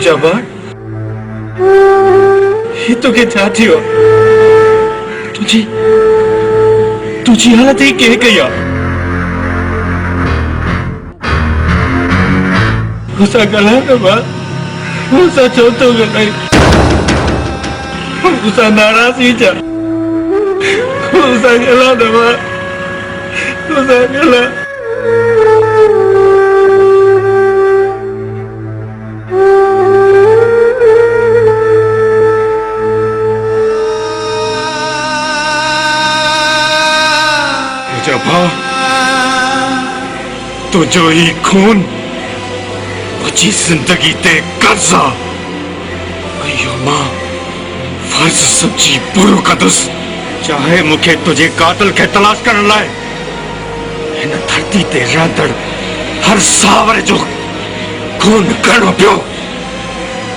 पूजा बाट ये तो के छा थियो तुझी हालत ही के कया उसा गला न बा उसा छोतो गलाई उसा नाराज ही जा उसा गला न बा उसा गला तो जो ही खून बची जिंदगी ते कर्जा अयो मां फर्ज सच्ची पूरो कदस चाहे मुखे तुझे कातिल के तलाश करन लाए इन धरती ते रहंदड़ हर सावरे जो खून करणो पियो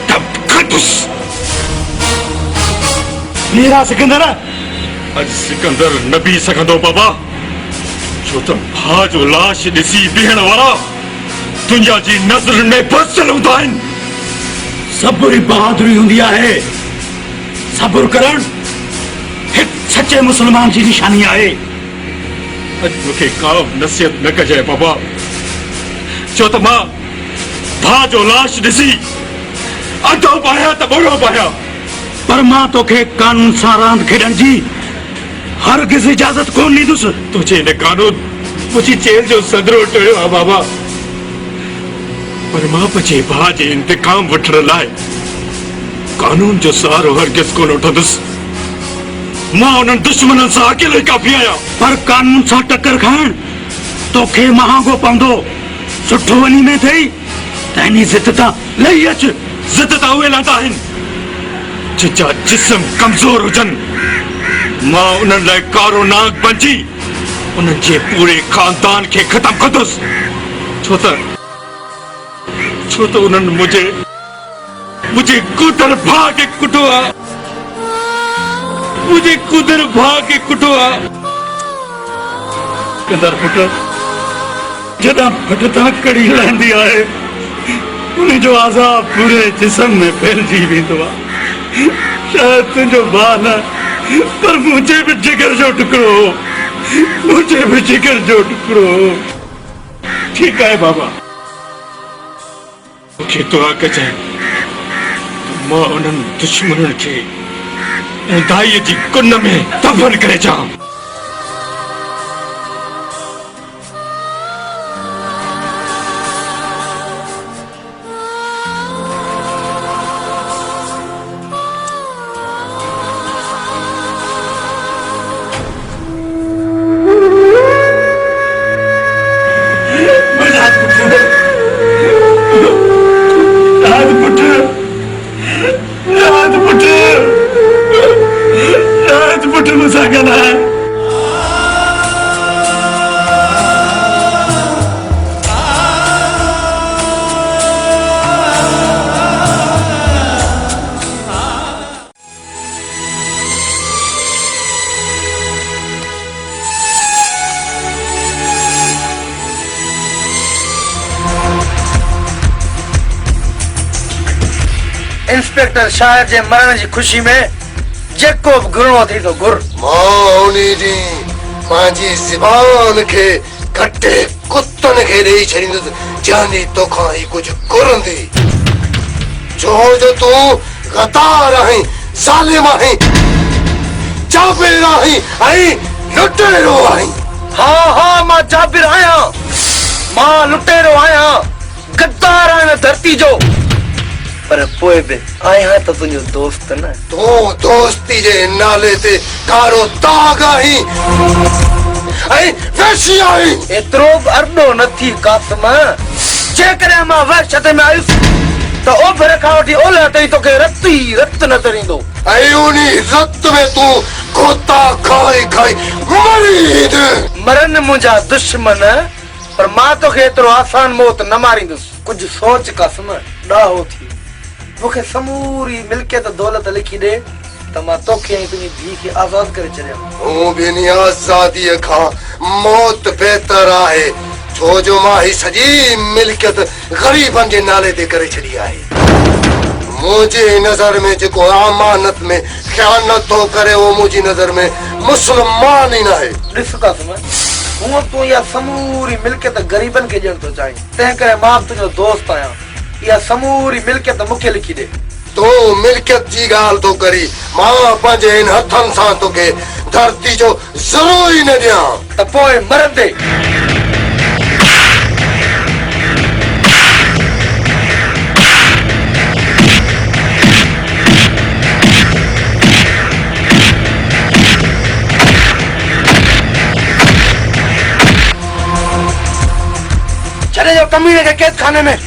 तब कदुस मेरा सिकंदर अज सिकंदर नबी सकंदो बाबा छो तो भाउ जो लाश ॾिसी बीहण वारा तुंहिंजा जी नज़र में बसियल हूंदा आहिनि सब्र बहादुरी हूंदी आहे सब्र करण हिकु सचे मुस्लमान जी निशानी आहे अॼु मूंखे का नसीहत न कजांइ बाबा छो त मां भाउ जो लाश ॾिसी अधो पाया त ॿुड़ो पाया पर मां तोखे कानून सां रांदि खेॾण जी हरगिज़ इजाजत कोन ॾींदुसि तुझे ने कानून मुझी जेल जो सदरो टोयो आहे बाबा पर मां पंहिंजे भाउ जे इंतकाम वठण लाइ कानून जो सहारो हरगिज़ कोन वठंदुसि मां उन्हनि दुश्मननि सां अकेलो ई काफ़ी आहियां पर कानून सां टक्कर खाइण तोखे महांगो पवंदो सुठो वञी में अथई त इन ज़िद तां लही अच ज़िद तां उहे लहंदा आहिनि जिनजा जिस्म कमज़ोर हुजनि मां उन्हनि लाइ कारो नाग बणिजी उन्हनि जे पूरे खानदान खे ख़तम कंदुसि छो त उन्हनि मुंहिंजे कुदर भाउ खे कुटो आहे मुंहिंजे कुदर भाउ खे कुटो आहे कंदर पुट जॾहिं फट तां कड़ी लहंदी आहे उनजो आज़ाब पूरे जिस्म में फैलिजी वेंदो आहे शायदि तुंहिंजो भाउ न पर मुझे भी जिगर जो टुकड़ो मुझे भी जिगर जो टुकड़ो ठीक है बाबा मुझे दुआ कजाए मां उन्हनि दुश्मननि खे ऊंधाईअ जी कुन में दफ़न करे जाऊं इंस्पेक्टर शायर जे मरण जी खुशी में जेको भी गुरो थी तो गुर मौनी दी मांजी ज़बान के कट्टे कुत्तन के देई छरिंदुस जानी तो खाई कुछ गुरंदी जो तू गदार है जालिम है जाबिर है आई लुटेरो है हाँ मां जाबिर आया मां लुटेरो आया गद्दार आया धरती जो पर पोए बे आया तो तुझो दोस्त न तो दोस्ती जे नाले ते कारो दाग आई आई वैसी आई एतरो अरडो नथी कासम जे करे मां वहशत में आयुस तो ओ भरे खावटी ओला तई तो के रत न तरिंदो आई उनी रत में तू कोता खाई खाई मरी दे मरन मुजा दुश्मन पर मां तो के एतरो आसान मौत न मारिंदुस कुछ सोच कसम डाहो थी मुखे समूरी मिलकियत दौलत लिखी दे त मां तोखे तुझी धी खे आजाद करे छड़िया ओ बिनी आजादी खा मौत बेहतर आहे छो जो मां ही सजी मिलकियत गरीबन जे नाले ते करे छड़ी आहे मुझे नजर में जो अमानत में ख़यानत तो करे वो मुझी नजर में मुसलमान ही ना है। ॾिस कसम हूअं तूं इहा समूरी मिल्कियत गरीबनि खे ॾियण थो चाहीं, तंहिं करे मां बि तुंहिंजो दोस्त आहियां। इहा समूरी मिल्कियत मूंखे लिखी ॾे। तू मिल्कियत जी ॻाल्हि तो करी, मां पंहिंजे इन हथनि सां तोखे धरती जो ज़रूर ई न ॾियां। त पोइ मरंदे चले जाओ कमीने के कैद खाने में।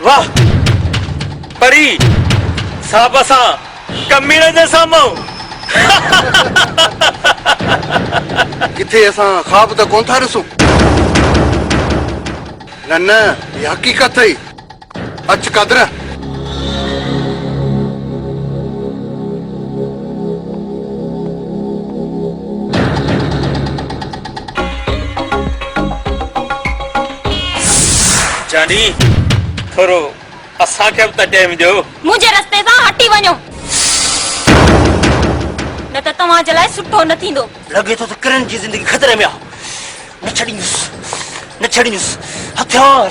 वाह परी साबसा कमीने जे साम्हूं किथे असां ख्वाब त कोन था ॾिसूं। न न ये हकीकत है। अच कदर जानी थोरो असांखे बि त टाइम ॾियो। मुंहिंजे रस्ते सां हटी वञो न त तव्हांजे लाइ सुठो न थींदो। लॻे थो त किरण जी ज़िंदगी ख़तरे में आहे। न छॾींदुसि हथियार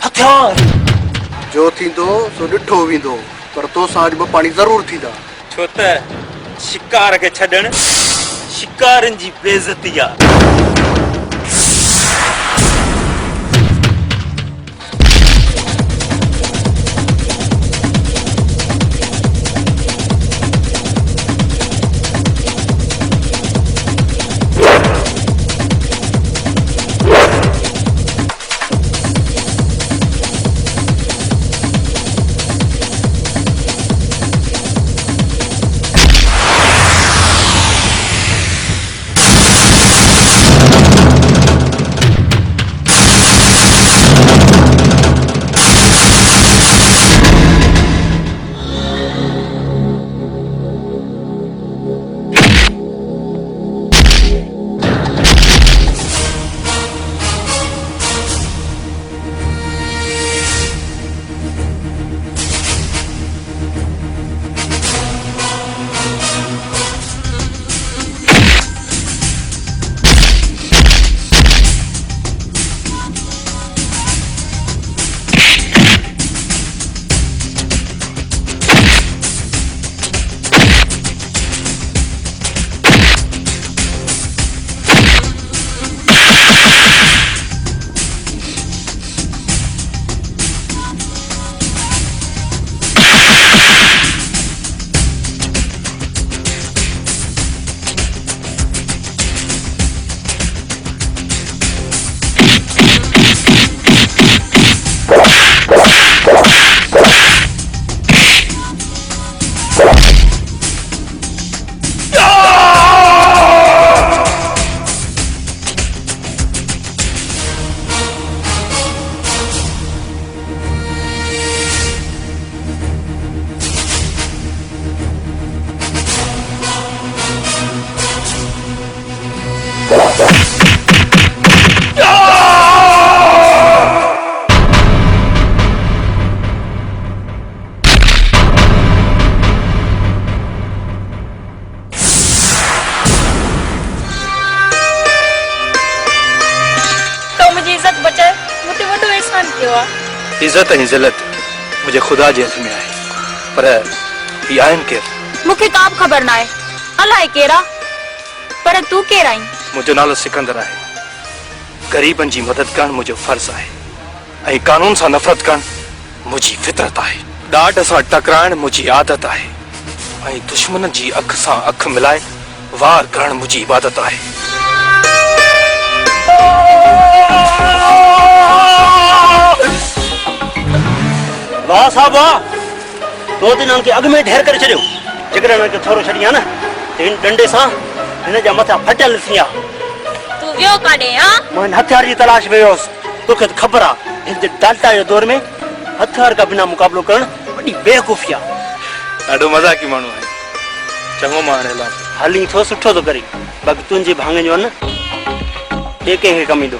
हथियार। जो थींदो सो ॾिठो वेंदो, पर तोसां अॼु ॿ पाणी ज़रूर थींदा। छो त शिकार खे छॾण शिकारनि जी बेइज़ती आहे। इज्जत ऐं ज़िलत मुझे खुदा जे हथ में आहे, पर ही आहिनि केरु? मूंखे का बि ख़बर न आहे। अलाए केरु आहे, पर तूं केरु आहीं? मुंहिंजो नालो सिकंदर आहे। गरीबनि जी मदद करणु मुंहिंजो फर्ज़ आहे ऐं कानून सां नफ़रत करणु मुंहिंजी फितरत आहे। ॾाढ सां टकराइणु मुंहिंजी आदत आहे। ऐं दुश्मन जी अख सां अख मिलाए वार करण मुंहिंजी इबादत आहे। वाह साहब वाह, दो दिन उनके अग में ढेर करे छॾियो। जेकॾहिं हुनखे थोरो छॾी आहे न त हिन डंडे सां हिन जा मथां फटियल थी विया। तू वियो काॾे? हाँ मां हिन हथियार जी तलाश में वियोसि। तोखे त ख़बर आहे हिन डाल्टा जे दौर में हथियार खां बिना मुक़ाबिलो करणु वॾी बेवकूफ़ी आहे। ॾाढो मज़ाकी माण्हू आहे, चङो मां हाणे हली थो सुठो थो करे, बाक़ी तुंहिंजे भाङे जो आहे न ॿिए कंहिंखे कमु ईंदो।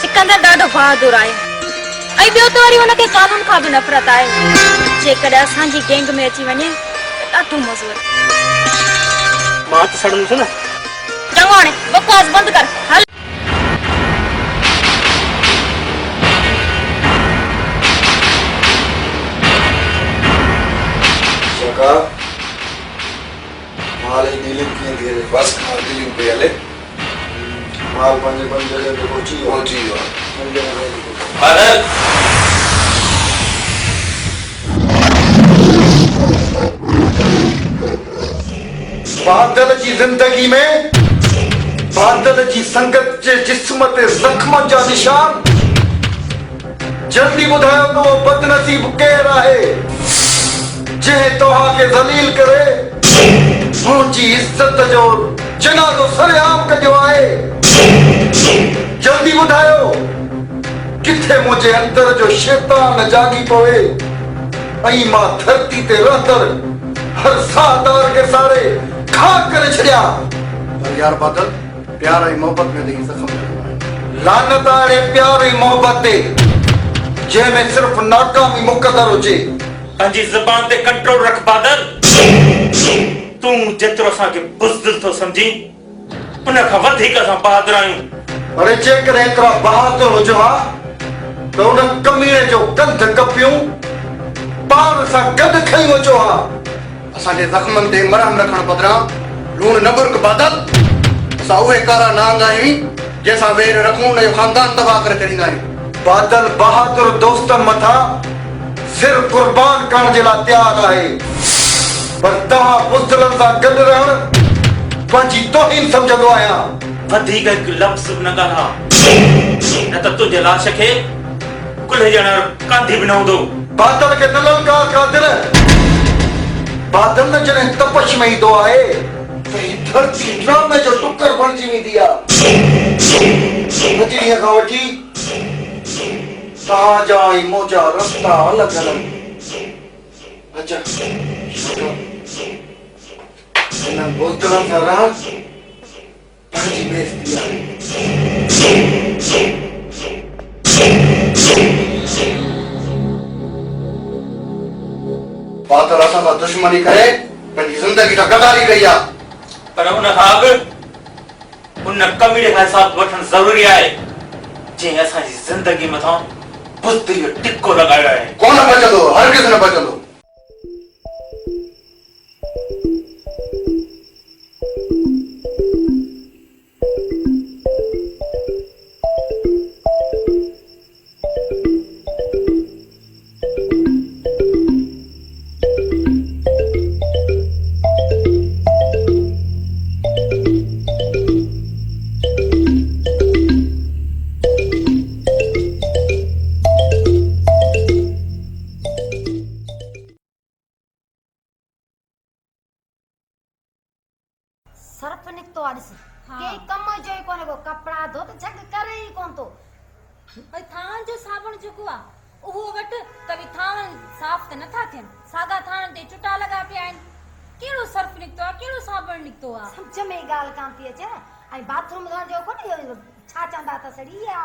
सिकंदर ॾाढो बहादुर आहे ऐं ॿियो त वरी हुनखे कानून खां बि नफ़रत आहे। जेकॾहिं असांजी गैंग में अची वञे त ॾाढो मज़ो आहे। मां त सड़ंदुसि न। चङो हाणे बकवास बंदि कर, हल। सरकार माल जी डीलिंग कीअं थी हले? बस माल डीलिंग पई हले, माल पंहिंजे जॻह ते पहुची वियो आहे। बादल जी जिंदगी में बादल जी संगत जे जिस्म ते ज़ख्म जा निशान। जल्दी ॿुधायो त उहो बदनसीब केरु आहे जंहिं तव्हां खे ज़लील करे मुंहिंजी इज़त जो जनाज़ो सरेआम कयो आहे। जल्दी ॿुधायो किथे मुंहिंजे अंदर जो शैतान जागी पवे ऐं मां धरती ते रहंदड़ हर साहदार खे साड़े खाक करे छॾिया। पर यार बादल, प्यार ऐं मोहबत में त ज़ख्म लॻो आहे। लानत आहे प्यार ऐं मोहबत ते जंहिंमें सिर्फ़ नाकामी मुक़दर हुजे। पंहिंजी ज़बान ते कंट्रोल रख बादल। तूं जेतिरो असांखे बुज़दिल थो सम्झी उन खां वधीक असां बहादुर आहियूं। अरे जेकॾहिं एतिरा बहादुर हुजो हा त उन कमीने जो कंध कपियूं पाण सां गॾु खई वञो हा। असांजे ज़ख्मनि ते मरहम रखण बदिरां लूण न बुर्क बादल। असां उहे कारा नांग आहियूं जंहिंसां वेर रखूं उन जो ख़ानदान तबाह करे छॾींदा आहियूं। बादल बहादुर दोस्तनि मथां सिर कुर्बान करण जे लाइ तयारु आहे, पर तव्हां बुज़दिलनि सां गॾु रहण पंहिंजी तौहीन सम्झंदो आहियां। वधीक हिकु लफ़्ज़ बि न ॻाल्हा, न त तुंहिंजे लाश खे कुल्हे ॼणा कांधी बि न हूंदो। बादल खे न ललकार कादिर। बादल न जॾहिं तपश में ईंदो आहे त ही धरती ड्रामे जो टुकर बणिजी वेंदी आहे। अॼु ॾींहं खां वठी तव्हांजा ऐं मुंहिंजा रस्ता अलॻि अलॻि। अच्छा हिन बुज़दिलनि सां रहण पंहिंजी बेइज़ती आहे। बादल असां सां दुश्मनी करे पंहिंजी ज़िंदगी सां गदारी कई आहे। पर उन खां अॻु उन कमीने खां हिसाब वठणु ज़रूरी आहे जंहिं असांजी ज़िंदगी मथां बुज़दिल जो टिको लॻायो आहे। कोन बचंदो, हरगिज़ न बचंदो। सर्फ निकतो आ ॾिस के कम जो ई कोने को कपड़ा धो त झग करे ई कोन तो भाई थान जो साबुण जेको आ उहो वट कभी थान साफ त नथा थियन सागा थान ते चुटा लगा पे आइन केड़ो सर्फ निकतो आ केड़ो साबुण निकतो आ समझ में गाल कान थी अचे आई बाथरूम धोण जो कोने छा चंदा त सड़ी आ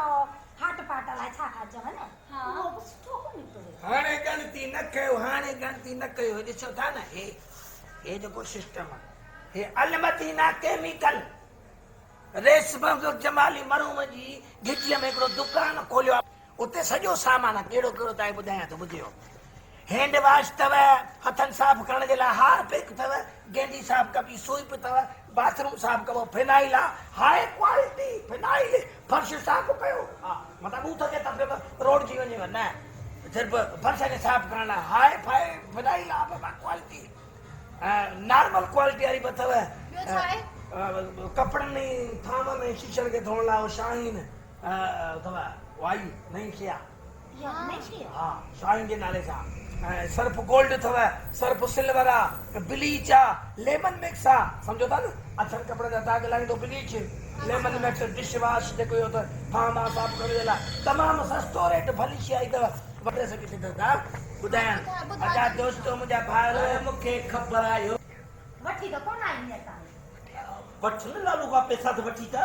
हाट पाट ला छा का चवन हां वो सुठो को निकतो हाणे गणती न कयो हाणे गणती न कयो ॾिसो था न हे जेको सिस्टम आहे हे अलमदीना केमिकल रेशम जमाली मरूम जी घिटीअ में हिकिड़ो दुकान खोलियो आहे उते सॼो सामान आहे कहिड़ो कहिड़ो तव्हांखे ॿुधायां थो ॿुधियो हैंड वॉश अथव, हथनि साफ़ करण जे लाइ हारपिक अथव, गेंडी साफ़ कबी सोइप अथव, बाथरूम साफ़ कबो फिनाइल आहे, हाई क्वालिटी फिनाइल, फर्श साफ़ कयो, हा मतिलबु बूथ जे तर्फ़ रोड जी वञेव न, सिर्फ़ु फर्श खे साफ़ करण लाइ हाई फाई फिनाइल आहे बाबा क्वालिटी। नॉर्मल क्वालिटी वारी बि अथव, कपिड़नि में थाम में शीशनि खे धोअण लाइ शाहीन अथव, वाई नई शइ आहे, हा शाहीन जे नाले सां। सर्फ गोल्ड अथव, सर्फ सिल्वर आहे, ब्लीच आहे, लेमन मिक्स आहे, सम्झो था न, अछनि कपिड़े जा दाग लाहींदो bleach, lemon mix dish wash जेको इहो अथव थाम आहे साफ़ करण जे लाइ, तमामु सस्तो रेट भली शइ आई अथव। वठे सघे थी दादा ॿुधाइण, अच्छा दोस्तो मुंहिंजा भाउर मूंखे ख़बर आहे वठी तो कोन आई असां वठ न लालू का पैसा तो वठी था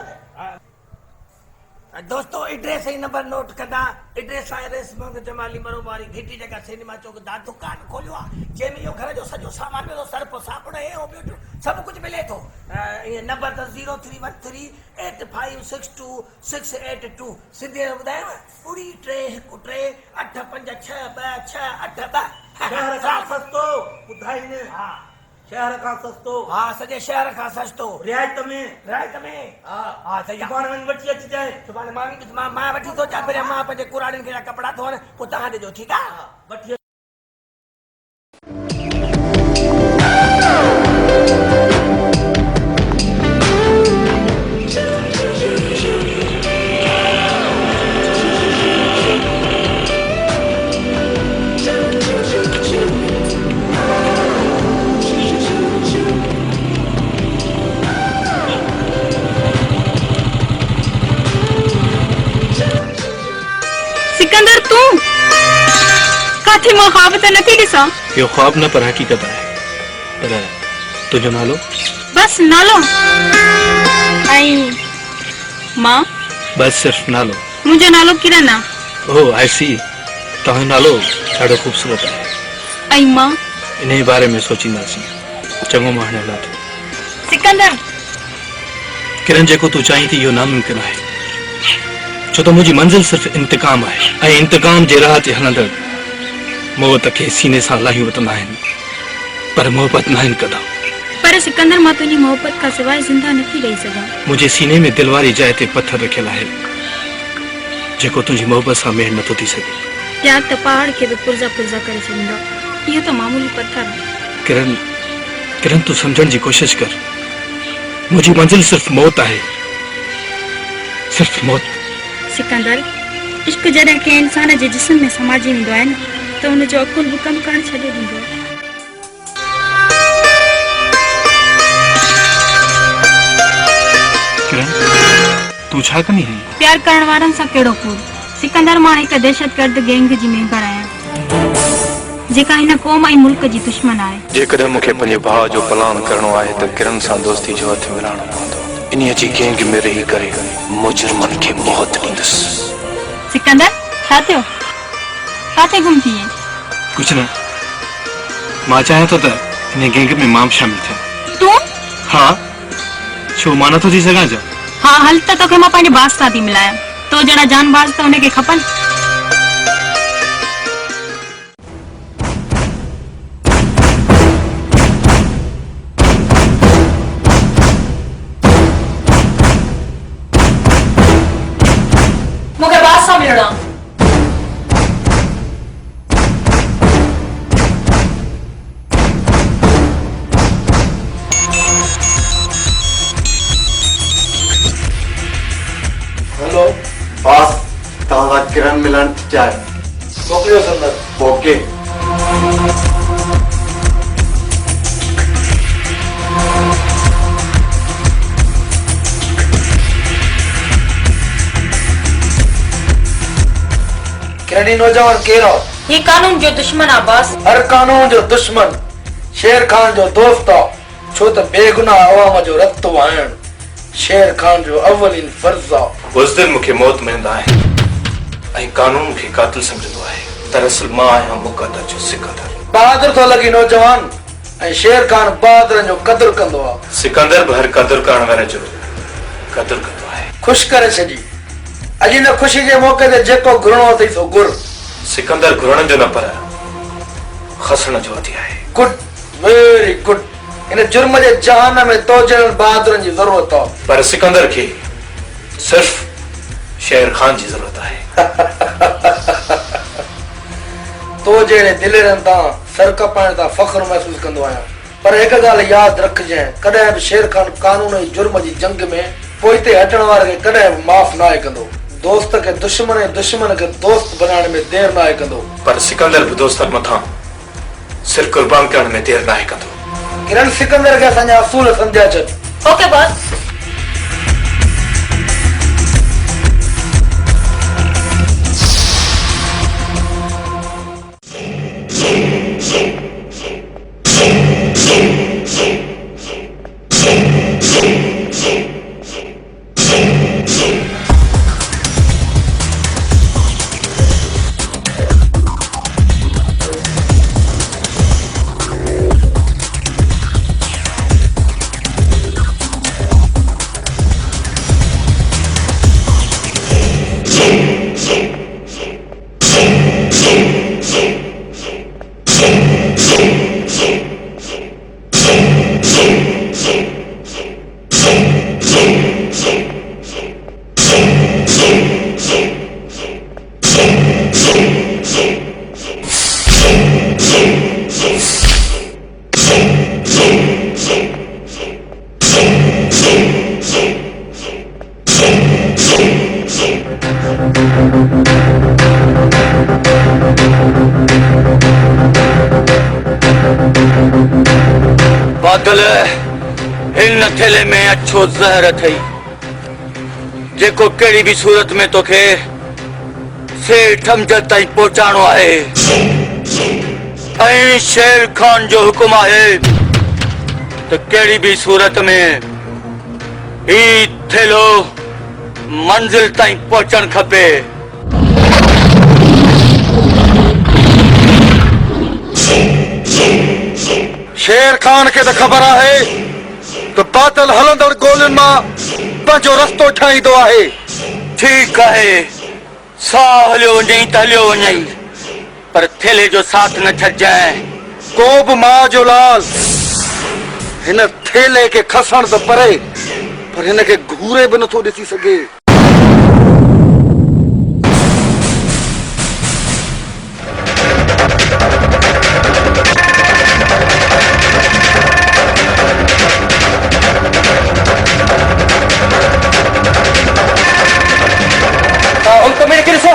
दोस्तों एड्रेस ही नंबर नोट कंदा, एड्रेस आहे रेसमंग जमाली मरोबारी घिटी जगह सिनेमा चौक दा दुकान खोलियो आहे जंहिंमें इहो घर जो सॼो सामान मिलो, सर्फ साबुण ऐं ॿियो सभु कुझु मिले थो। इहे नंबर त 03138562 सिंधी में ॿुधायांव 31318562682 शहर खां सस्तो ॿुधाईनि, हा शहर खां सस्तो, हा सॼे शहर खां सस्तो रियायत में, हा हा सही आहे। सुभाणे वञी वठी अचिजांइ। सुभाणे मां वठी थो अचां, पहिरियां मां पंहिंजे कुराड़ियुनि खे कपिड़ा धोअण, पोइ तव्हां ॾिजो ठीकु आहे। वठी सिकंदर तू काथे मां ख्वाब त नथी ॾिसां। यो ख्वाब न पर हकीकत है। पर तुझो नालो? बस नालो ऐं मां, बस सिर्फ नालो? मुंहिंजो नालो किरण आहे। ओह आई सी, तव्हां नालो ॾाढो ख़ूबसूरत आहे। ऐं मां इन बारे में सोचींदासीं। चङो मां हाणे हलां थो। सिकंदर किरण जेको तूं चाहीं थी इहो नामुमकिन आहे, छो त मुंहिंजी मंज़िल सिर्फ़ इंतकाम आहे ऐं इंतकाम जे राह ते हलंदड़ मोहबत खे सीने सां लाही वठंदा आहिनि, पर मोहबत न आहिनि कंदा। पर सिकंदर मां तुंहिंजी मोहबत खां सवाइ ज़िंदा नथी रही सघां। मुंहिंजे सीने में दिलि वारी जाइ ते पत्थर रखियल आहे जेको तुंहिंजी मोहबत सां मेड़ नथो थी सघे। प्यार त पहाड़ खे बि पुर्ज़ा पुर्ज़ा करे छॾींदो, इहो त मामूली पत्थर आहे। किरण तूं सम्झण जी कोशिश कर, मुंहिंजी मंज़िल सिर्फ़ मौत आहे, सिर्फ़ मौत। सिकंदर इश्क जॾहिं कंहिं इंसान जे जिस्म में समाजी वेंदो आहे न त हुनजो अकुल बि कमु करणु छॾे ॾींदो आहे। किरण तूं छा कंदी आहीं? प्यार करण वारनि सां कहिड़ो कूड़। सिकंदर मां हिकु दहशतगर्द गैंग जी मेंबर आहियां जेका हिन क़ौम ऐं मुल्क जी दुश्मन आहे। जेकॾहिं मूंखे पंहिंजे भाउ जो प्लान करणो आहे त किरण सां दोस्ती जो हथ मिलाइणो पवंदो। इन्हीअ जी गैंग में रही करे मुजरिमनि खे मौत ॾींदुसि। सिकंदर छा थियो? काथे गुम थी आहीं? कुझु न, मां चाहियां थो त हिन गैंग में मां बि शामिल थियां। तूं? हा, छो मां नथो थी सघां छा? हा हल त तोखे मां पंहिंजे बास सां थी मिलायां, तो जहिड़ा जानबाज़ त हुनखे खपनि। मूंखे बास सां मिलणो आहे। हेलो बॉस, तव्हां किरण मिलण चाहे मोकिलियो संदर। ओके। किरणी नौजवान केरु आहे? ये कानून जो दुश्मन आहे बॉस। हर कानून जो दुश्मन शेर खान जो दोस्त आहे, छो त बेगुनाह अवाम जो रत वहाइण शेर खान जो अवलिन फर्ज़ आहे। बुज़दिल मूंखे मौत मिलंदा आहे ऐं कानून खे कातिल सम्झंदो आहे। दरअसल मां आहियां मुक़दर जो सिकंदर। बहादुर थो लॻी नौजवान, ऐं शेर खान बहादुरनि जो क़दुरु कंदो आहे। सिकंदर बि हर क़दुरु करण वारे जो क़दुरु कंदो आहे। ख़ुशि करे छॾी। अॼु हिन ख़ुशी जे मौक़े ते जेको घुरणो अथई सो घुर। सिकंदर घुरण जो न पर खसण जो थी आहे। Good, very good. इन जुर्म जे जहान में तो जन बहादुरनि जी ज़रूरत हो। पर सिकंदर के सिर्फ शेर खान जी जरूरत है। तो जेड़े दिलेरन ता सर कपाइण ता फख्र महसूस कंदो आया। पर एक गाल याद रखजे, कदे भी शेर खान कानून ऐं जुर्म जी जंग में पोइते हटण वारे के कदे भी माफ ना कंदो। दोस्त के दुश्मन ऐं दुश्मन के दोस्त बनाने में देर ना कंदो। पर सिकंदर भी दोस्तन मथा सिर कुर्बान करण में देर ना कंदो। किरण सिकंदर के असांजा असूल समझा च। Okay boss. बादल इन थैले में अच्छो जहर थई जेको कहिड़ी भी सूरत में तोखे सेठ अमजद ताईं पहुचाणो आहे। ऐं शेर खान जो हुकुम आहे त कहिड़ी भी सूरत में ही थैलो मंजिल ताईं पहुचण खपे। शेर खान के तो खबर है तो बादल हलंदड़ गोलियुनि मां पंहिंजो रस्तो ठाहींदो आहे। ठीक है, साह हलियो वञई त हलियो वञई, पर थैले जो साथ न छॾजांइ। को बि मां जो लाल हिन थेले के खसण तो परे, पर हिन के घूरे भी नथो ॾिसी सघे। उनको मेरे गिर सो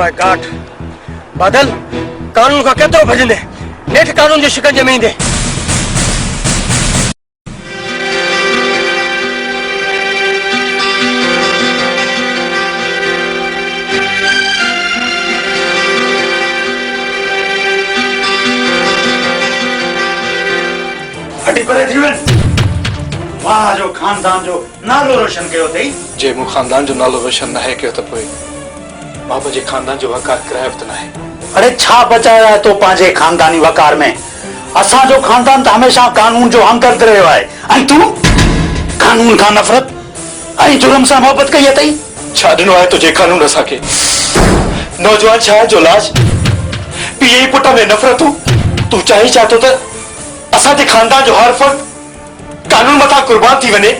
माय गॉड बादल कानून का केतिरो भॼंदे नेठि कानून जे शिकंजे में ईंदे हटी परे जीवन वाह जो खानदान जो नालो रोशन कयो अथई जे मूं खानदान जो नालो रोशन न आहे कयो त पोइ मां पंहिंजे खानदान जो वकार करायो त न आहे। अरे छा बचाया है तो पांजे खानदानी वकार में असा जो खानदान तो हमेशा कानून जो हमदर्द रहो है ऐं तू कानून का नफरत ऐं जुर्म से मोहब्बत कई अथई छा ॾिनो आहे तुझे कानून असांखे नौजवान छा जो लाज पीए पुट में नफ़रतूं तू चाहे चाहतो त असांजे खानदान जो हर फर्द कानून मथां कुर्बान थी वञे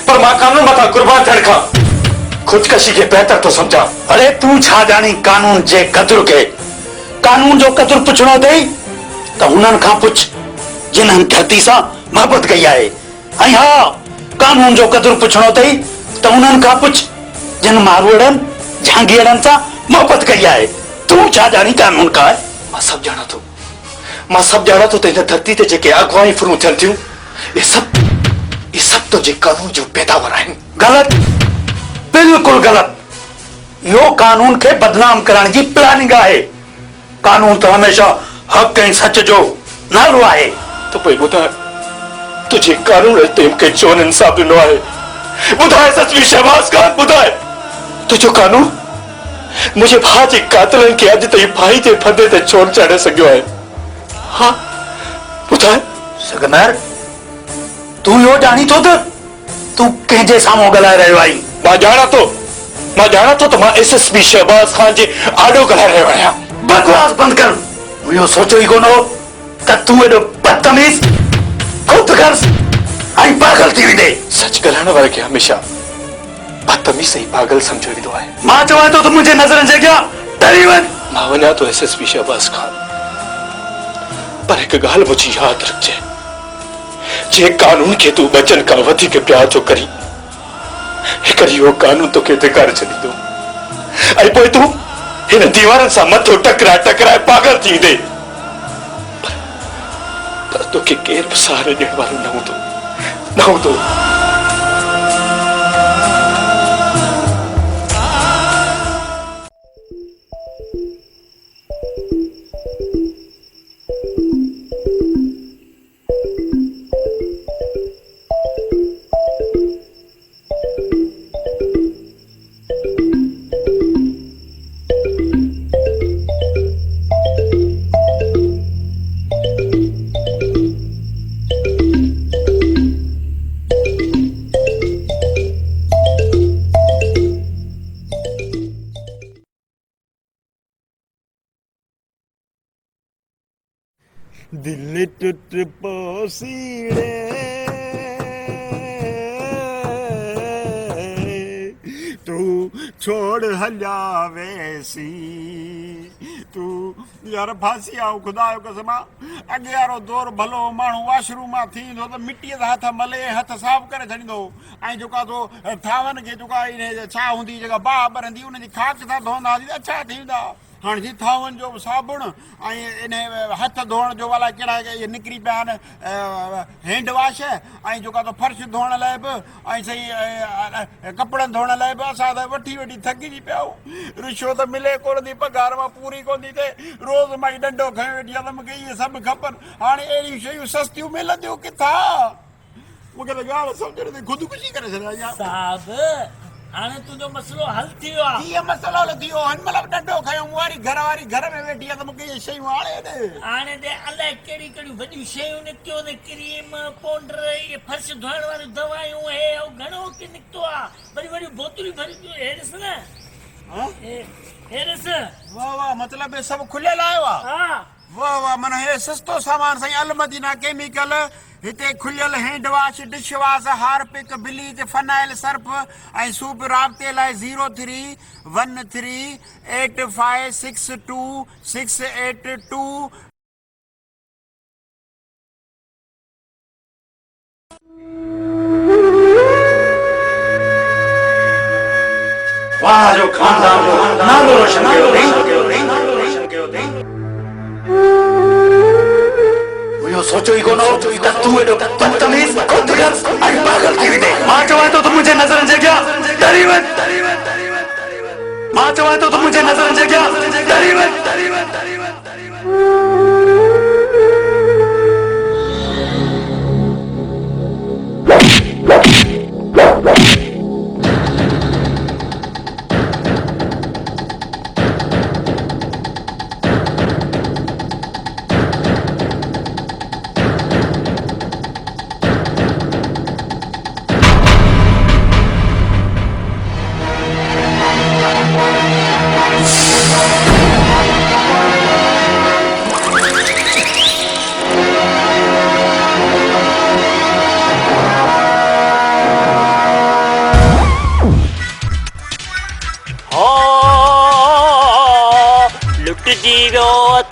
पर मां कानून मथां कुर्बान थियण खां खुदकशी के बेहतर तो समझा। अरे तू छा जानी कानून जे कदुर के कानून जो कदुर पुछणो अथई तो हुननि खां पुछ जिन्हनि धरती सां मोहब्बत कई आहे ऐं हा कानून जो कदुर पुछणो अथई तो हुननि खां पुछ जिन मारूड़नि जहांगीरनि सां मोहब्बत कई आहे। तू छा जानी कानून का आहे? मां सभु ॼाणा थो त हिन धरती ते जेके अॻुवाई फुरूं थियनि थियूं ये सब तो जे कानून जो पैदावार आहिनि। गलत बिल्कुल गलत यो कानून के बदनाम करण जी प्लानिंग है। कानून तो हमेशा हक ऐं सच जो नालो आहे। तो पोइ ॿुधाए तुझे कानून ते मूंखे छो इंसाफ़ ॾिनो आहे ॿुधाए सचवी शहबाज़ खान ॿुधाए तुझो कानून मुंहिंजे भाउ जे कातिलनि खे अॼु ताईं फाही जे फंदे ते छो न चाढ़े सघियो आहे। हाँ ॿुधाए सिकंदर तू यो जानी थो त तू कंहिंजे साम्हूं ॻाल्हाए रहियो आहीं। मां ॼाणा थो त मां एसएसपी शहबाज़ खान जे आॾो ॻाल्हाए रहियो आहियां। बकवास बंद कर मुझे सोचो ही कोन हो त तू एॾो बदतमीज़ खुदगर्ज़ ऐं पागल थी वेंदे। सच ॻाल्हाइण वारे खे हमेशा बदतमीज़ ऐं पागल सम्झो वेंदो आहे। मां चवां थो त मुंहिंजे नज़रनि जे अॻियां डरी वञ। मां वञा थो एसएसपी शहबाज़ खान पर हिकु ॻाल्हि मुंहिंजी यादि रखिजे जे कानून खे तूं बचन खां वधीक प्यार थो करी हिकड़ी इहो कानून तोखे धिकार छॾींदो ऐं पोइ तूं हिन दीवारनि सां मथो टकराए पागल थी वेंदे पर तोखे केरु बि सहारे ॾियण वारो न हूंदो। दिल टूट पोसीड़े तू छोड़ हलिया वैसी तू यार फांसी आओ खुदा जो कसम अॻे वारो दौर भलो माण्हू वाशरूम मां थींदो त मिटीअ सां हथ मले हथ साफ़ करे छॾींदो ऐं जेका तो थावनि खे जेका छा हूंदी जेका बाहि ॿरंदी उनजी खाक सां धोईंदा हुआसीं अच्छा थी वेंदा। हाणे जी थावनि जो साबुण ऐं इन हथ धोअण जो अलाए कहिड़ा इहे निकिरी पिया आहिनि हैंड वॉश ऐं जेका तो फर्श धोअण लाइ बि ऐं सही कपिड़नि धोअण लाइ बि असां त वठी थकिजी पिया आहियूं। रिश्वत मिले कोन थी पघार मां पूरी कोन थी थिए रोज़ मां डंडो खयो वेठी आहे त मूंखे इहे सभु खपनि हाणे अहिड़ियूं शयूं सस्तियूं मिलंदियूं किथां मूंखे त ॻाल्हि सम्झ नथी ख़ुदकुशी करे छॾिया। हाणे तुंहिंजो मसलो हल थी वियो आहे। कीअं मसलो हल थी वियो हिन महिल डंडो खयो मूं वारी घर में वेठी आहे त मूंखे इहे शयूं हाणे दे अलाए कहिड़ी कहिड़ियूं वॾियूं शयूं निकितियूं आहिनि क्रीम पाउडर इहे फर्श धोइण वारियूं दवायूं हे घणो की निकितो आहे वरी वॾियूं बोतलूं भरी पियूं हे ॾिस न हे ॾिस वाह वाह मतिलबु हे सभु खुलियल आयो आहे। हा वाह वाह माना हे सस्तो सामान साईं अलमदीना केमिकल हिते खुलियल hand wash dish wash Harpic bleach phenyl Surf ऐं सूप राब्ते लाइ 03138562 682 वाह जो खानदान जो नालो रोशन कयो अथई मुझो सोचो ही कोन हो त तू एडो बदतमीज खुदगर्ज ऐं पागल थी वेंदे मां चवां थो त मुंहिंजे नज़रनि जे अॻियां डरी वञ मां चवां थो त मुंहिंजे नज़रनि जे अॻियां डरी वञ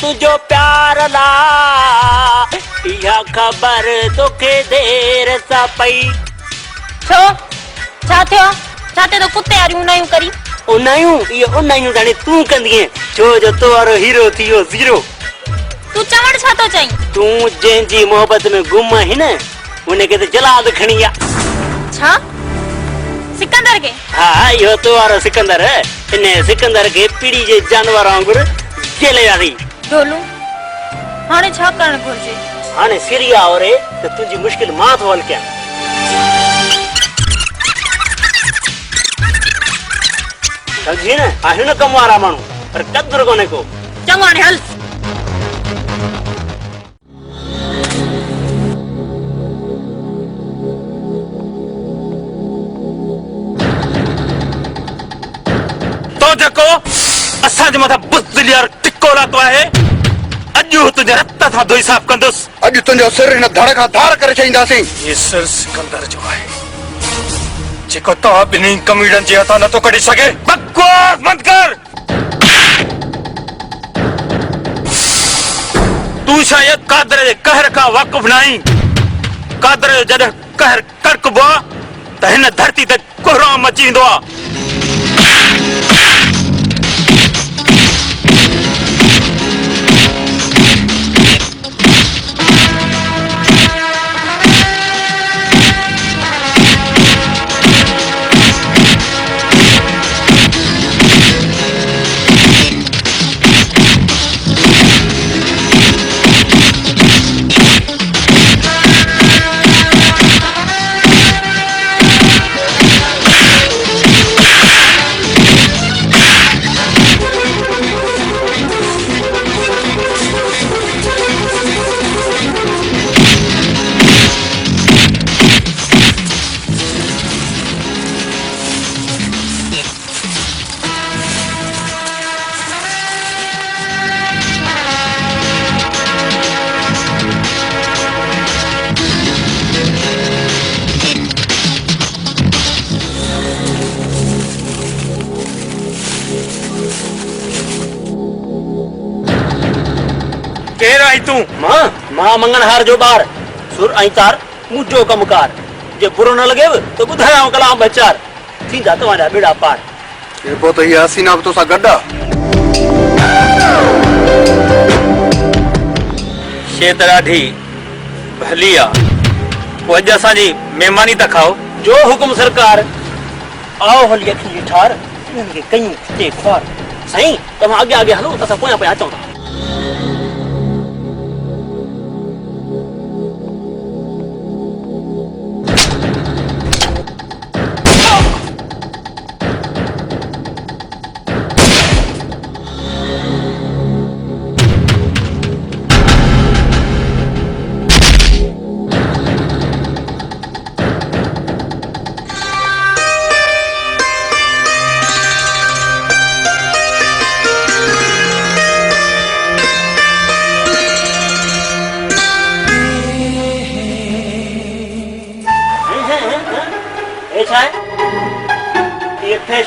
तुझो प्यार ला इहा खबर तोखे देर सां पई छो छा थियो छा थियो कुत्ते वारियूं उनायूं करी उनायूं इहो उनायूं जाने तूं कंदीअ छो जो तो वारो हीरो थियो ज़ीरो तू चवण छा तो चई तूं जंहिंजी मोहबत में गुम आहीं न उनखे त जलाद खणी आ छा सिकंदर के हा इहो तो वारो सिकंदर इन सिकंदर खे पीड़ी जे जानवर वांगुरु जेले वियासीं ढोलू हाणे छा करण घुर्जे हाणे सिरिया औरे त तुंहिंजी मुश्किल मां थो हल कयां समझी न आहियूं न कम वारा माण्हू पर क़दुरु कोन्हे को चङो हाणे हल तो जेको असांजे मथां बुज़दिली वारो टिको लाथो आहे अॼु तुंहिंजे रत सां धोई साफ़ कंदुसि अॼु तुंहिंजो सिर हिन धड़ खां धार करे छॾींदासीं ये सिर सिकंदर जो आहे जेको तव्हां ॿिन्ही कमीड़नि जे हथां नथो कढी सघे बकवास बंदि कर तूं शायदि कादर जे कहर खां वाक़ुफ़ न आहीं कादर जो जॾहिं कहर कड़कबो आहे त हिन धरती ते कोहराम अची वेंदो आहे केर आई तू मां मंगनहार जो बार सुर ऐं तार मुंहिंजो कमकार जे बुरो न लॻेव त ॿुधायांव कलाम बचार थींदा तव्हांजा बेड़ा पार पोइ त हीअ हसीना बि तोसां गॾु आहे शइ त ॾाढी भली आहे पोइ अॼु असांजी महिमानी था खाओ जो हुकुम सरकार आओ हली अखियुनि जी ठार इन्हनि खे कयूं ते ख्वार साईं तव्हां अॻियां अॻियां हलो असां पोयां पोयां अचूं था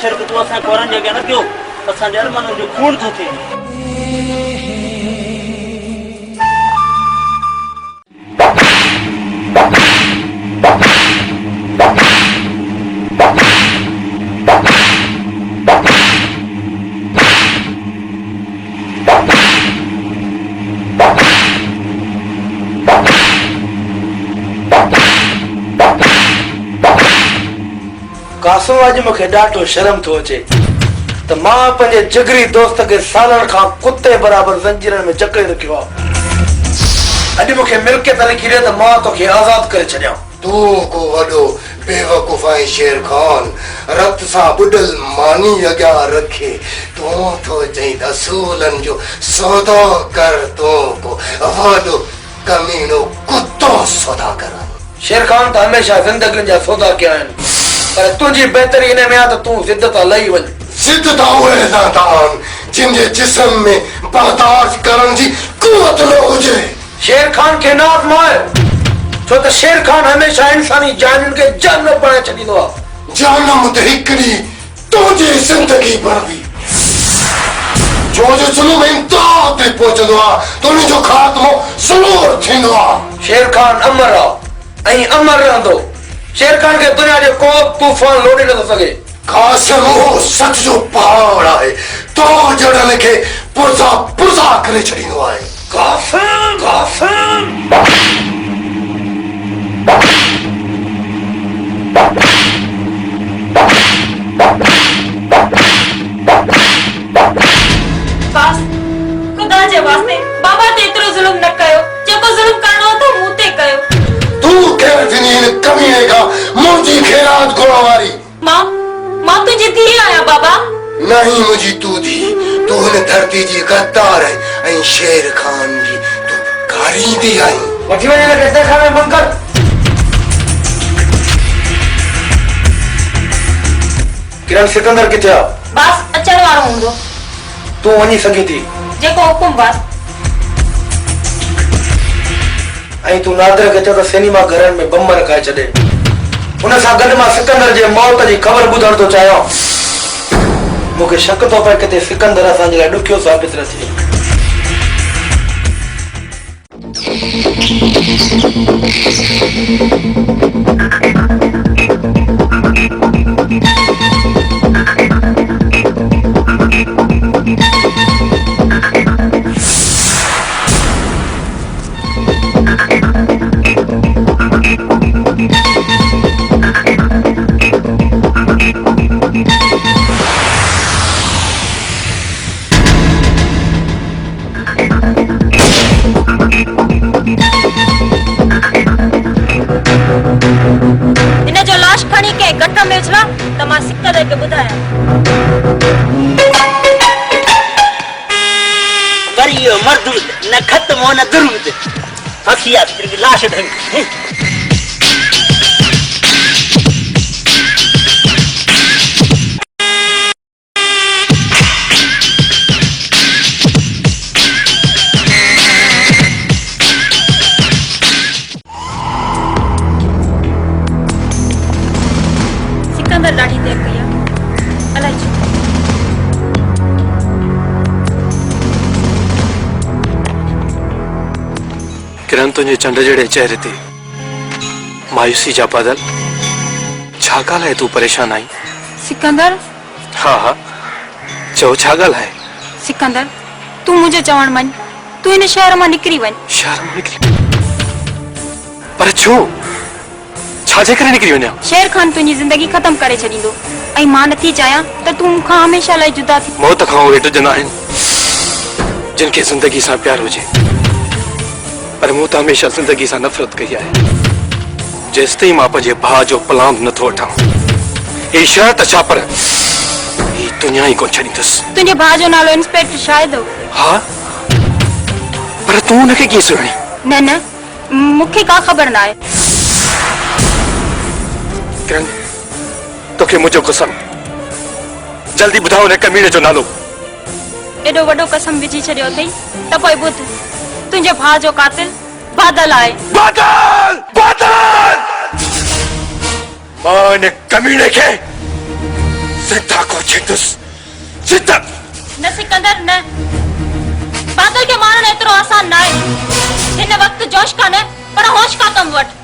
शर्त तू असां कोरन जे अॻियां न कयो असांजे अरमाननि जो खून थो थिए। अॼु मूंखे ॾाढो शर्म थो अचे त मां पंहिंजे जिगरी दोस्त खे सालनि खां कुते बराबरि ज़ंजीरनि में जकड़े रखियो आहे। अॼु मूंखे मिल्कियत लिखी ॾे त मां तोखे आज़ाद करे छॾियां। तूं को वॾो बेवकूफ़ आहीं शेर खान, रत सां बुॾल मानी अॻियां रखे तूं थो चईं त असूलनि जो सौदो कर। तूं को वॾो कमीनो कुतो सौदागर आहीं। शेर खान त हमेशह ज़िंदगी जा सौदा कया आहिनि, पर तुंहिंजी बहितरी हिन में आहे त तूं ज़िद तां लही वञ। ज़िद त उहे ज़ात आहिनि जिनजे जिस्म में बर्दाश्त करण जी कुवत न हुजे। शेर खान खे न आज़माए, छो त शेर खान हमेशह इंसानी जाननि खे जानम बणाए छॾींदो आहे। जानम त हिकिड़ी तुंहिंजी ज़िंदगी बणंदी, जो ज़ुल्म इंतहा ते पहुचंदो आहे तुंहिंजो ख़ात्मो ज़रूर थींदो आहे। शेर खान अमर आहे ऐं अमर रहंदो। शेर खान खे दुनिया जो को तूफ़ान लोॾे नथो सघे। कासिम उहो सच जो पहाड़ आहे, तो जड़नि खे पुरज़ा पुरज़ा करे छॾींदो आहे। कासिम कासिम बस खुदा जे वास्ते बाबा ते एतिरो ज़ुल्म न कयो, जेको ज़ुल्म करणो हो मूं ते कयो। तूं केरु थींदी हिन कमीने खां मुंहिंजी ख़ैरात घुरण वारी? मां तुंहिंजी धीउ आहियां बाबा। नहीं मुंहिंजी तूं थी, तूं हिन धरती जी गद्दार आहीं ऐं शेर खान जी तूं कारींदी आहीं। वठी वञ हिनखे तहखाने में बंदि कर। किरण सिकंदर किथे आहे? बस अचण वारो हूंदो। तूं वञी सघीं थी जेको हुकुम बस। ऐं तूं नादिर खे चओ त सिनेमा घरनि में बम रखाए छॾे। उन सां गॾु मां सिकंदर जे मौत जी ख़बर ॿुधण थो चाहियां। मूंखे शक थो पए किथे सिकंदर असांजे लाइ ॾुखियो साबित न थिए। इन जो लाश खणी के गट में उछला त मां सिकंदर खे ॿुधायां। वरी मर्दूद न ख़त्म हो न दुरूद, हसिया तेरी लाश ढंग। सिकंदर ॾाढी देर कई आहे, अलाए छो। किरण तुझे चंड जड़े चेहरे ते मायूसी जा बादल छा ॻाल्हि तू परेशान आई? सिकंदर हाँ हाँ चो छा ॻाल्हि है? सिकंदर तू मुझे चवण मन, तू इन शहर मां निकरी वञ। शहर में निकली? पर छो छाजे करे निकरी वञा? शेर खान तुंहिंजी ज़िंदगी ख़त्म करे छॾींदो ऐं मां नथी चाहियां त तूं मूंखां हमेशह लाइ जुदा थी। मौत खां उहे टिजंदा आहिनि जिनखे ज़िंदगी सां प्यार हुजे, पर मूं त हमेशह ज़िंदगी सां नफ़रत कई आहे। जेसि ताईं मां पंहिंजे भाउ जो प्लान नथो वठां, ही शहर त छा पर ही दुनिया ई कोन छॾींदुसि। तुंहिंजे भाउ जो नालो इंस्पेक्टर शाहिद हो। हाँ पर तूं हुनखे कीअं सुञाणी? न न मूंखे का ख़बर न आहे। किरण तोखे मुंहिंजो कसम, जल्दी ॿुधायो हुन कमीने जो नालो। एॾो वॾो कसम विझी छॾियो अथई त पोइ ॿुध, तुंहिंजे भाउ जो कातिल बादल आहे। बादल बादल मां हिन कमीने खे ज़िंदा को छींदुसि, ज़िंदा। न सिकंदर न, बादल खे मारणु एतिरो आसान न आहे। हिन वक़्तु जोश कान्हे पर होश का कम वठ।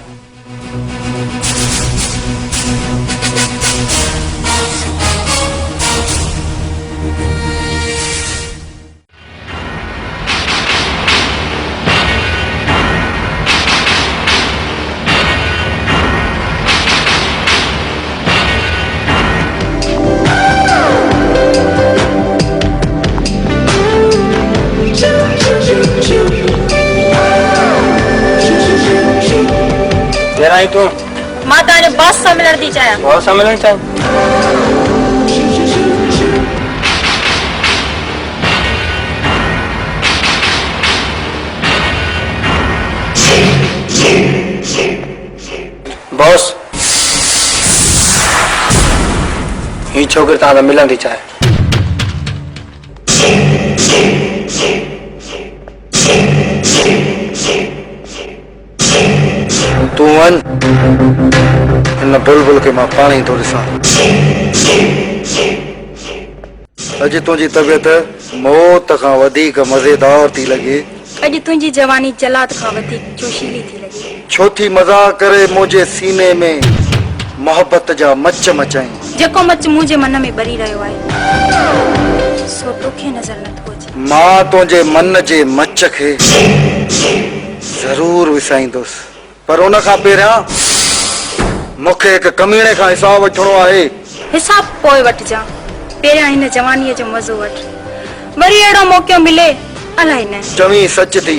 चाहे तू मां तारे बॉस सां मिलण थी चाहियां। बहुत सां मिलण चाहे। बॉस ही छोकिरी तव्हां सां मिलण थी चाहे। तू वन हिन बुलबुल के मां पाण ई थो ॾिसां। अॼु तुंहिंजी तबियत मौत खां वधीक मज़ेदार थी लॻे। अॼु तुंहिंजी जवानी जलाद खां वधीक जोशीली थी लॻे। छो थी मज़ाक करे मुंहिंजे सीने में मोहब्बत जा मच मचाई। जेको मच मुंहिंजे मन में ॿरी रहियो आहे सो तोखे नज़र नथो अचे। मां तुंहिंजे मन जे मच खे ज़रूर विसाईंदुसि, पर उन खां पहिरियां मूंखे हिकु कमीणे खां हिसाब वठिणो आहे। हिसाब पोइ वठिजां, पहिरियां हिन जवानीअ जो मज़ो वठ, वरी अहिड़ो मौक़ो मिले अलाए न। चवी सच थी,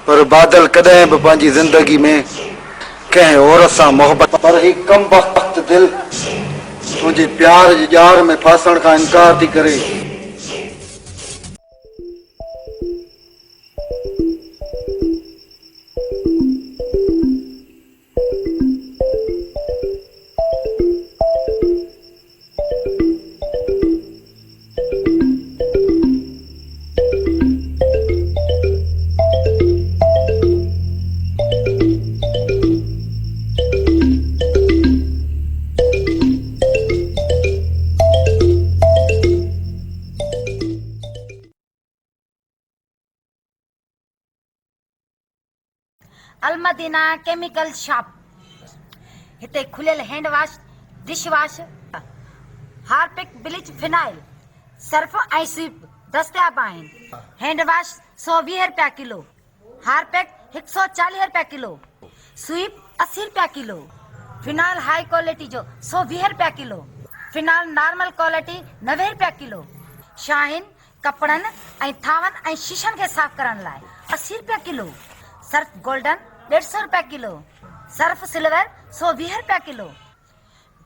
पर बादल कॾहिं बि पंहिंजी ज़िंदगी में कंहिं औरत सां मोहबत, पर ही कम वक्त दिल तुंहिंजे प्यार जी ॼार में फासण खां इनकार थी करे। अलमदीना केमिकल शॉप हिते खुलियल hand wash, dish wash, Harpic, bleach, phenyl, Surf ऐं स्वीप दस्तियाब आहिनि। हैंड वॉश 120 रुपया किलो, हार्पिक 140 रुपया किलो, स्वीप 80 रुपया किलो, फिनाइल हाई क्वालिटी जो 120 रुपया किलो, फिनाइल नॉर्मल क्वालिटी 90 रुपया किलो, शाहीन कपड़न ऐं थावन ऐं शीशन के साफ करण लाइ 80 रुपया किलो, सर्फ गोल्डन 150 रुपया किलो, सर्फ सिल्वर 120 रुपया किलो,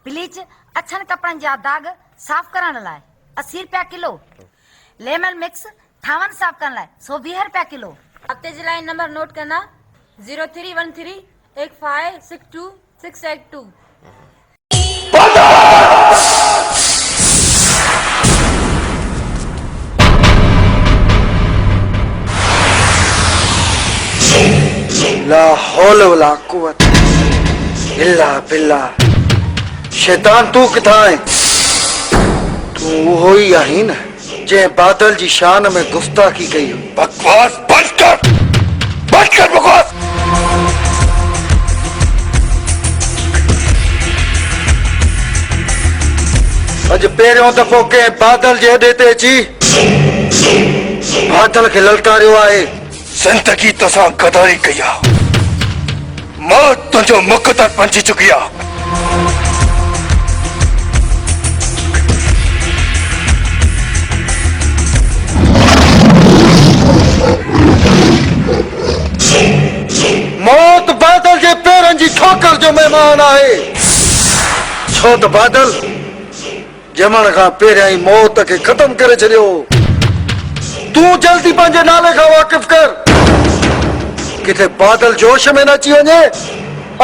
ब्लीच अछन कपड़न जा दाग साफ करण लाइ 80 रुपया किलो, लेमन मिक्स थावन साफ करण लाइ 120 रुपया किलो। हफ्ते जे लाइ नंबर नोट करना 0313 8562 682। ला हौल वला कुवत इल्ला बिल्लाह। शैतान तू किथां आहे? तू उहो ई आहीं न जंहिं बादल जी शान में गुस्ताखी कई हुई। बकवास बंद कर बकवास। अॼु पहिरियों दफ़ो कंहिं बादल जे अॾे ते अची बादल खे ललकारियो आहे। जिंदगी तोसां गदारी कई आहे, मौत तुंहिंजो मुख तक पहुची चुकी आहे। मौत बादल जे पेरनि जी ठोकर जो महिमान आहे, छो त बादल ॼमण खां पहिरियां ई मौत खे ख़तम करे छॾियो। तूं जल्दी पंहिंजे नाले खां वाक़िफ़ कर, किथे बादल जोश में न अची वञे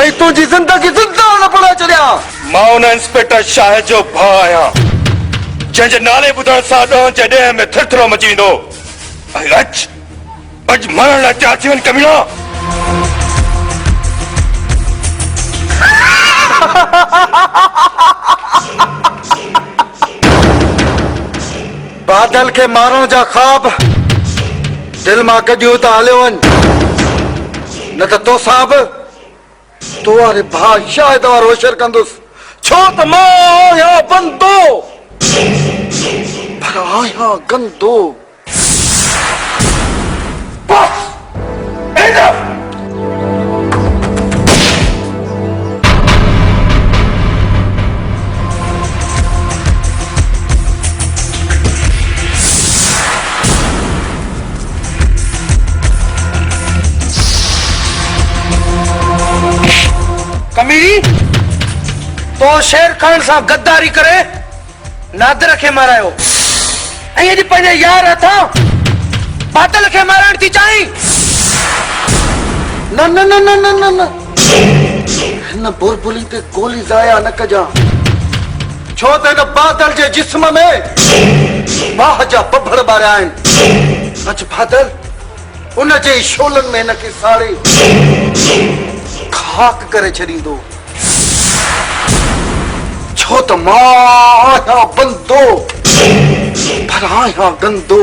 ऐं तुंहिंजी ज़िंदगी ज़िंदा न बणाए छॾियां। मां उन इंस्पेक्टर शाहिद जो भाउ आहियां जंहिंजे नाले ॿुधण सां ॾोह जे ॾेह में थिरथिरो मची वेंदो। ऐं अॼु मरण लाइ तयार थी वञ कमीना। बादल के मारण जा ख्वाब दिल मां कढियो त हलियो वञ, न त तो साहब तो वारे भाउ शायद वारो होशियार कंदुसि। छो त मां आहियां बंदो, पर आहियां गंदो। वीरी तो शेर खान सा गद्दारी करे नादर खे मारायो ऐं अॼु पंहिंजे यार था बादल खे मारण थी चाहीं न न न न न न न हिन बुलबुली ते गोली ज़ाया न कजा छो त हिन बादल जे जिस्म में बाह जा बभड़ ॿारिया आहिनि अच बादल उन जे शोलनि में हिनखे साड़े खाक करे छॾींदो छो त मां आहियां बंदो पर आहियां गंदो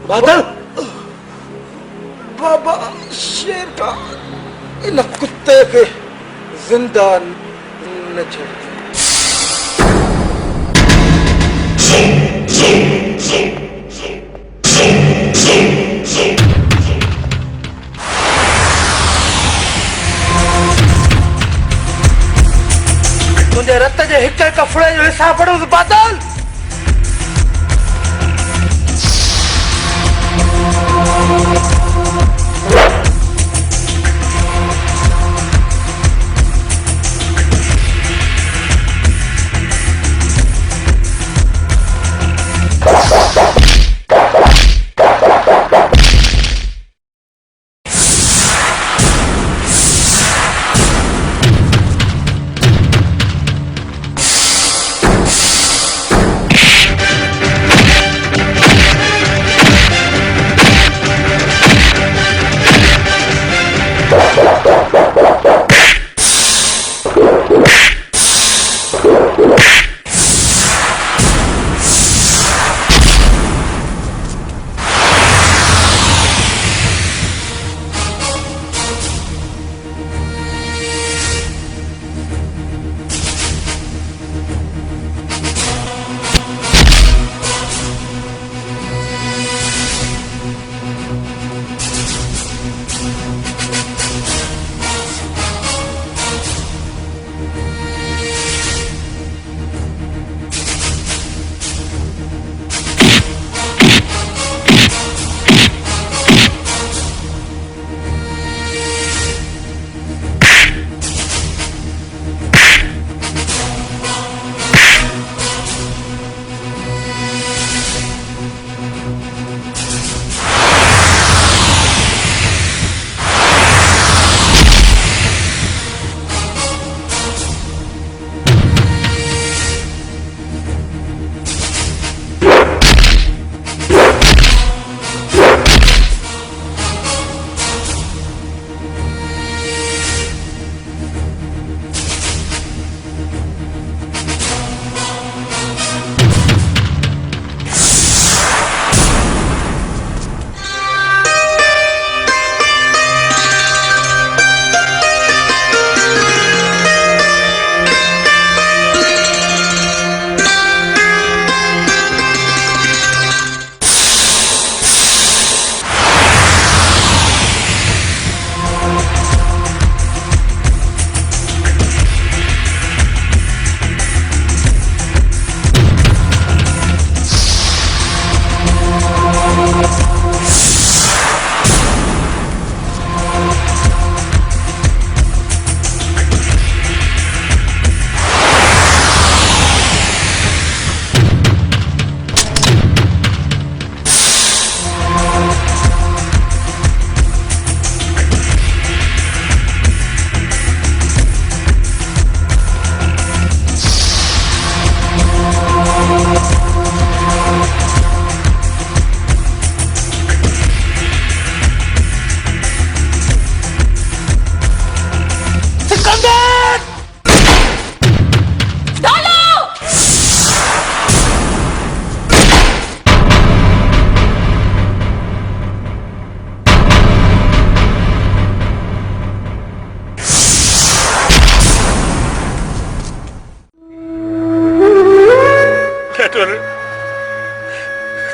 बादल बाबा शेर का इन कुत्ते के जिंदा न छोड़। तुझे रत जे हिक कफड़े जो हिसाब पड़ो बादल।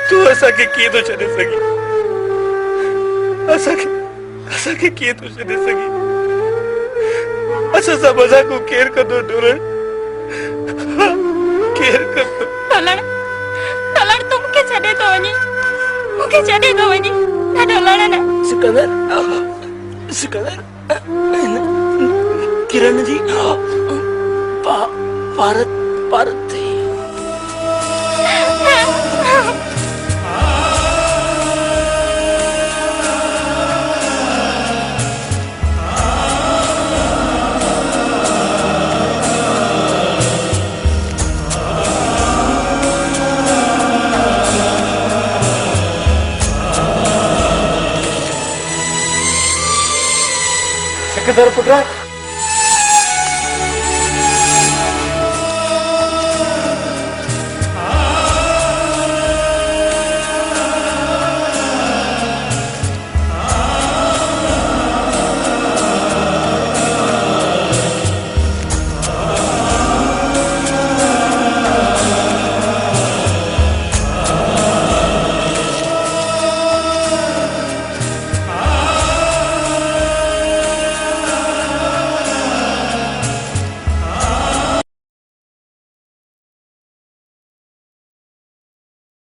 तू असांखे कीअं थो छॾे सघीं असांखे कीअं थो छॾे सघीं असां सां मज़ाक़ केरु कंदो डोलण केरु कंदो डोलण तूं मूंखे छॾे थो वञी न डोलण न सिकंदर किरण जी भारत थी दर पुट